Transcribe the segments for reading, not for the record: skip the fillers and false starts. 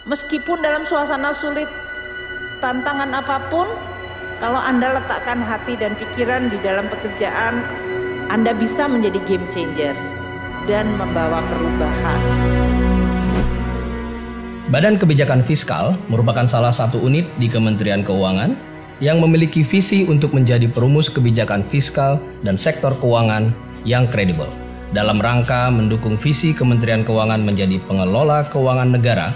Meskipun dalam suasana sulit, tantangan apapun, kalau Anda letakkan hati dan pikiran di dalam pekerjaan, Anda bisa menjadi game changers dan membawa perubahan. Badan Kebijakan Fiskal merupakan salah satu unit di Kementerian Keuangan yang memiliki visi untuk menjadi perumus kebijakan fiskal dan sektor keuangan yang kredibel dalam rangka mendukung visi Kementerian Keuangan menjadi pengelola keuangan negara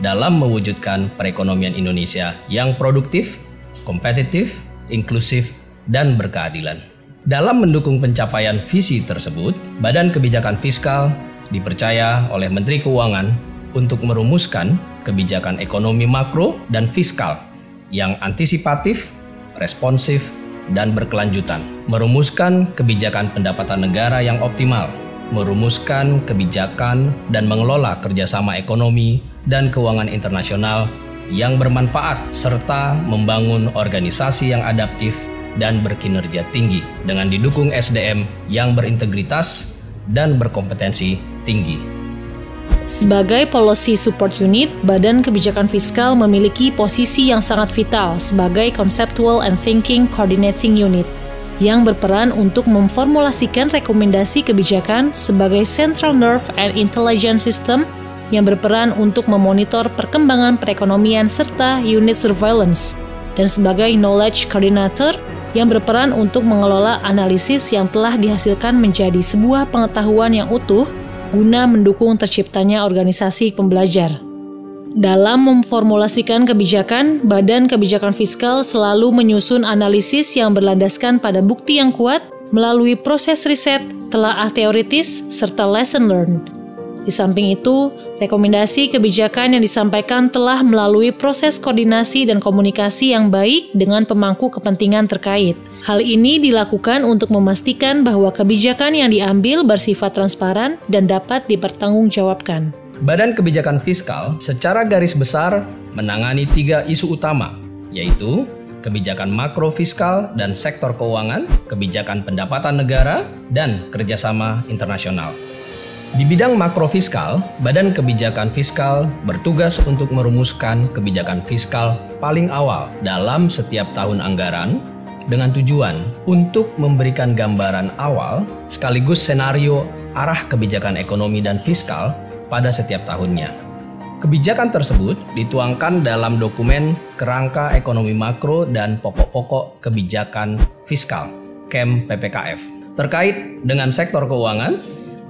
dalam mewujudkan perekonomian Indonesia yang produktif, kompetitif, inklusif, dan berkeadilan. Dalam mendukung pencapaian visi tersebut, Badan Kebijakan Fiskal dipercaya oleh Menteri Keuangan untuk merumuskan kebijakan ekonomi makro dan fiskal yang antisipatif, responsif, dan berkelanjutan, merumuskan kebijakan pendapatan negara yang optimal, merumuskan kebijakan dan mengelola kerjasama ekonomi dan keuangan internasional yang bermanfaat, serta membangun organisasi yang adaptif dan berkinerja tinggi dengan didukung SDM yang berintegritas dan berkompetensi tinggi. Sebagai Policy Support Unit, Badan Kebijakan Fiskal memiliki posisi yang sangat vital sebagai Conceptual and Thinking Coordinating Unit yang berperan untuk memformulasikan rekomendasi kebijakan sebagai Central Nerve and Intelligence System yang berperan untuk memonitor perkembangan perekonomian serta unit surveillance, dan sebagai Knowledge Coordinator yang berperan untuk mengelola analisis yang telah dihasilkan menjadi sebuah pengetahuan yang utuh guna mendukung terciptanya organisasi pembelajar. Dalam memformulasikan kebijakan, Badan Kebijakan Fiskal selalu menyusun analisis yang berlandaskan pada bukti yang kuat melalui proses riset, telaah teoritis, serta lesson learned. Di samping itu, rekomendasi kebijakan yang disampaikan telah melalui proses koordinasi dan komunikasi yang baik dengan pemangku kepentingan terkait. Hal ini dilakukan untuk memastikan bahwa kebijakan yang diambil bersifat transparan dan dapat dipertanggungjawabkan. Badan Kebijakan Fiskal secara garis besar menangani 3 isu utama, yaitu kebijakan makro fiskal dan sektor keuangan, kebijakan pendapatan negara, dan kerjasama internasional. Di bidang makro fiskal, Badan Kebijakan Fiskal bertugas untuk merumuskan kebijakan fiskal paling awal dalam setiap tahun anggaran dengan tujuan untuk memberikan gambaran awal sekaligus senario arah kebijakan ekonomi dan fiskal pada setiap tahunnya. Kebijakan tersebut dituangkan dalam dokumen Kerangka Ekonomi Makro dan Pokok-pokok Kebijakan Fiskal (KEM PPKF). Terkait dengan sektor keuangan,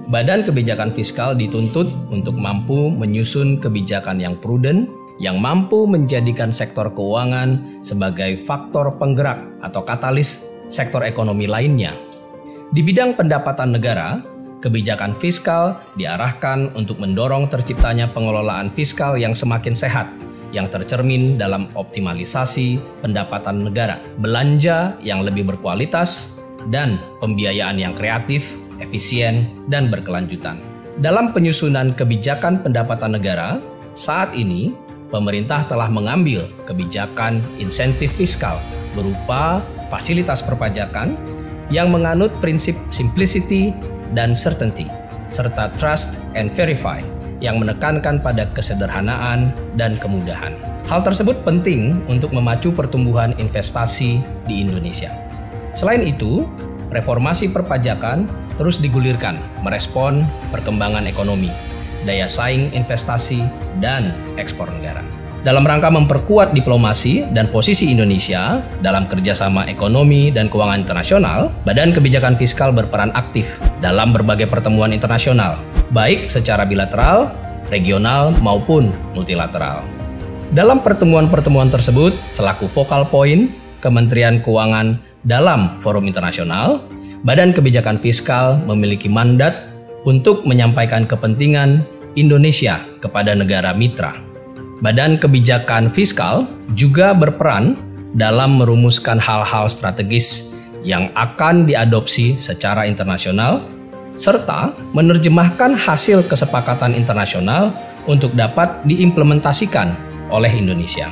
Badan Kebijakan Fiskal dituntut untuk mampu menyusun kebijakan yang prudent, yang mampu menjadikan sektor keuangan sebagai faktor penggerak atau katalis sektor ekonomi lainnya. Di bidang pendapatan negara, kebijakan fiskal diarahkan untuk mendorong terciptanya pengelolaan fiskal yang semakin sehat, yang tercermin dalam optimalisasi pendapatan negara, belanja yang lebih berkualitas, dan pembiayaan yang kreatif, efisien, dan berkelanjutan. Dalam penyusunan kebijakan pendapatan negara, saat ini pemerintah telah mengambil kebijakan insentif fiskal berupa fasilitas perpajakan yang menganut prinsip simplicity dan certainty, serta trust and verify yang menekankan pada kesederhanaan dan kemudahan. Hal tersebut penting untuk memacu pertumbuhan investasi di Indonesia. Selain itu, reformasi perpajakan terus digulirkan merespon perkembangan ekonomi, daya saing investasi, dan ekspor negara. Dalam rangka memperkuat diplomasi dan posisi Indonesia dalam kerjasama ekonomi dan keuangan internasional, Badan Kebijakan Fiskal berperan aktif dalam berbagai pertemuan internasional, baik secara bilateral, regional, maupun multilateral. Dalam pertemuan-pertemuan tersebut, selaku focal point Kementerian Keuangan dalam forum internasional, Badan Kebijakan Fiskal memiliki mandat untuk menyampaikan kepentingan Indonesia kepada negara mitra. Badan Kebijakan Fiskal juga berperan dalam merumuskan hal-hal strategis yang akan diadopsi secara internasional, serta menerjemahkan hasil kesepakatan internasional untuk dapat diimplementasikan oleh Indonesia.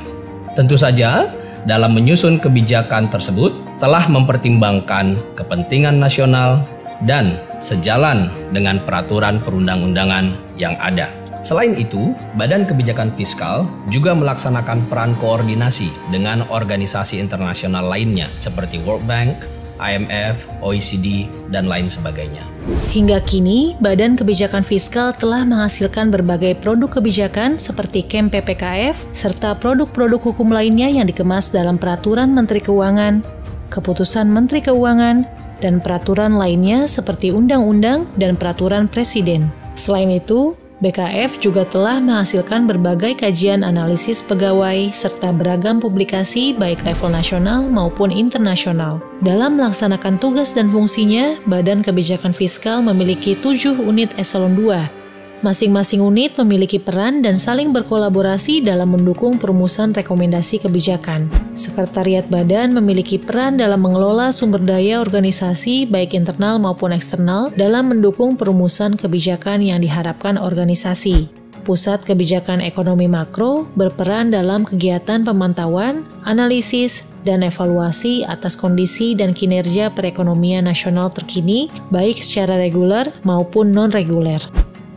Tentu saja, dalam menyusun kebijakan tersebut telah mempertimbangkan kepentingan nasional dan sejalan dengan peraturan perundang-undangan yang ada. Selain itu, Badan Kebijakan Fiskal juga melaksanakan peran koordinasi dengan organisasi internasional lainnya seperti World Bank, IMF, OECD, dan lain sebagainya. Hingga kini, Badan Kebijakan Fiskal telah menghasilkan berbagai produk kebijakan seperti KEM PPKF, serta produk-produk hukum lainnya yang dikemas dalam Peraturan Menteri Keuangan, Keputusan Menteri Keuangan, dan peraturan lainnya seperti Undang-Undang dan Peraturan Presiden. Selain itu, BKF juga telah menghasilkan berbagai kajian analisis pegawai serta beragam publikasi baik level nasional maupun internasional. Dalam melaksanakan tugas dan fungsinya, Badan Kebijakan Fiskal memiliki 7 unit eselon 2. Masing-masing unit memiliki peran dan saling berkolaborasi dalam mendukung perumusan rekomendasi kebijakan. Sekretariat Badan memiliki peran dalam mengelola sumber daya organisasi baik internal maupun eksternal dalam mendukung perumusan kebijakan yang diharapkan organisasi. Pusat Kebijakan Ekonomi Makro berperan dalam kegiatan pemantauan, analisis, dan evaluasi atas kondisi dan kinerja perekonomian nasional terkini baik secara reguler maupun non-reguler.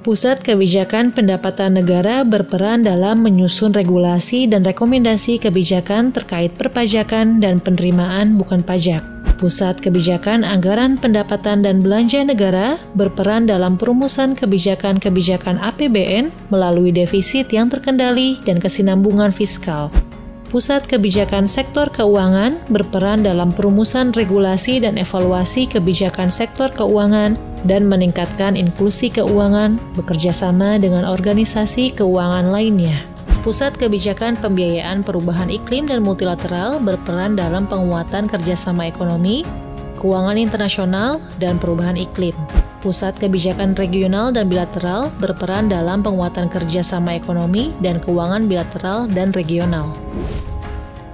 Pusat Kebijakan Pendapatan Negara berperan dalam menyusun regulasi dan rekomendasi kebijakan terkait perpajakan dan penerimaan bukan pajak. Pusat Kebijakan Anggaran Pendapatan dan Belanja Negara berperan dalam perumusan kebijakan-kebijakan APBN melalui defisit yang terkendali dan kesinambungan fiskal. Pusat Kebijakan Sektor Keuangan berperan dalam perumusan regulasi dan evaluasi kebijakan sektor keuangan dan meningkatkan inklusi keuangan bekerjasama dengan organisasi keuangan lainnya. Pusat Kebijakan Pembiayaan Perubahan Iklim dan Multilateral berperan dalam penguatan kerjasama ekonomi, keuangan internasional, dan perubahan iklim. Pusat Kebijakan Regional dan Bilateral berperan dalam penguatan kerjasama ekonomi dan keuangan bilateral dan regional.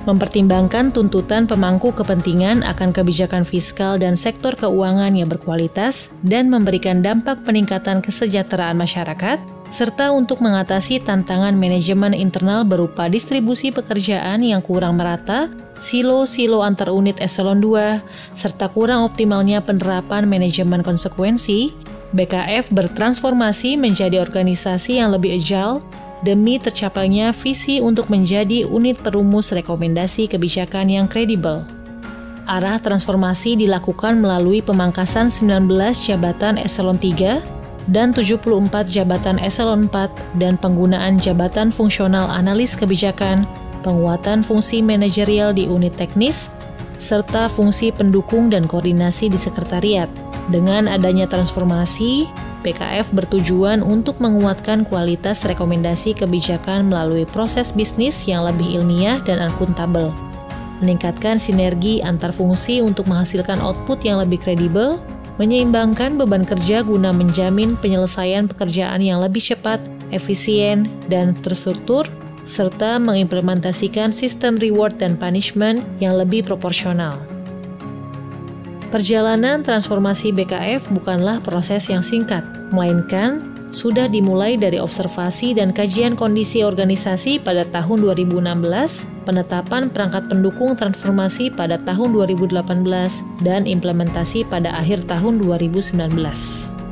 Mempertimbangkan tuntutan pemangku kepentingan akan kebijakan fiskal dan sektor keuangan yang berkualitas dan memberikan dampak peningkatan kesejahteraan masyarakat, serta untuk mengatasi tantangan manajemen internal berupa distribusi pekerjaan yang kurang merata, silo-silo antar unit eselon 2, serta kurang optimalnya penerapan manajemen konsekuensi, BKF bertransformasi menjadi organisasi yang lebih agile demi tercapainya visi untuk menjadi unit perumus rekomendasi kebijakan yang kredibel. Arah transformasi dilakukan melalui pemangkasan 19 jabatan eselon 3 dan 74 jabatan eselon 4 dan penggunaan jabatan fungsional analis kebijakan, penguatan fungsi manajerial di unit teknis, serta fungsi pendukung dan koordinasi di sekretariat. Dengan adanya transformasi, BKF bertujuan untuk menguatkan kualitas rekomendasi kebijakan melalui proses bisnis yang lebih ilmiah dan akuntabel, meningkatkan sinergi antar fungsi untuk menghasilkan output yang lebih kredibel, menyeimbangkan beban kerja guna menjamin penyelesaian pekerjaan yang lebih cepat, efisien, dan terstruktur, serta mengimplementasikan sistem reward dan punishment yang lebih proporsional. Perjalanan transformasi BKF bukanlah proses yang singkat, melainkan sudah dimulai dari observasi dan kajian kondisi organisasi pada tahun 2016, penetapan perangkat pendukung transformasi pada tahun 2018, dan implementasi pada akhir tahun 2019.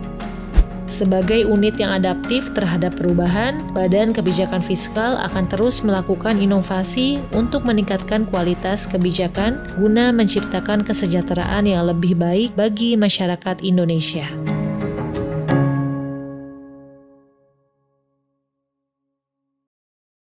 Sebagai unit yang adaptif terhadap perubahan, Badan Kebijakan Fiskal akan terus melakukan inovasi untuk meningkatkan kualitas kebijakan guna menciptakan kesejahteraan yang lebih baik bagi masyarakat Indonesia.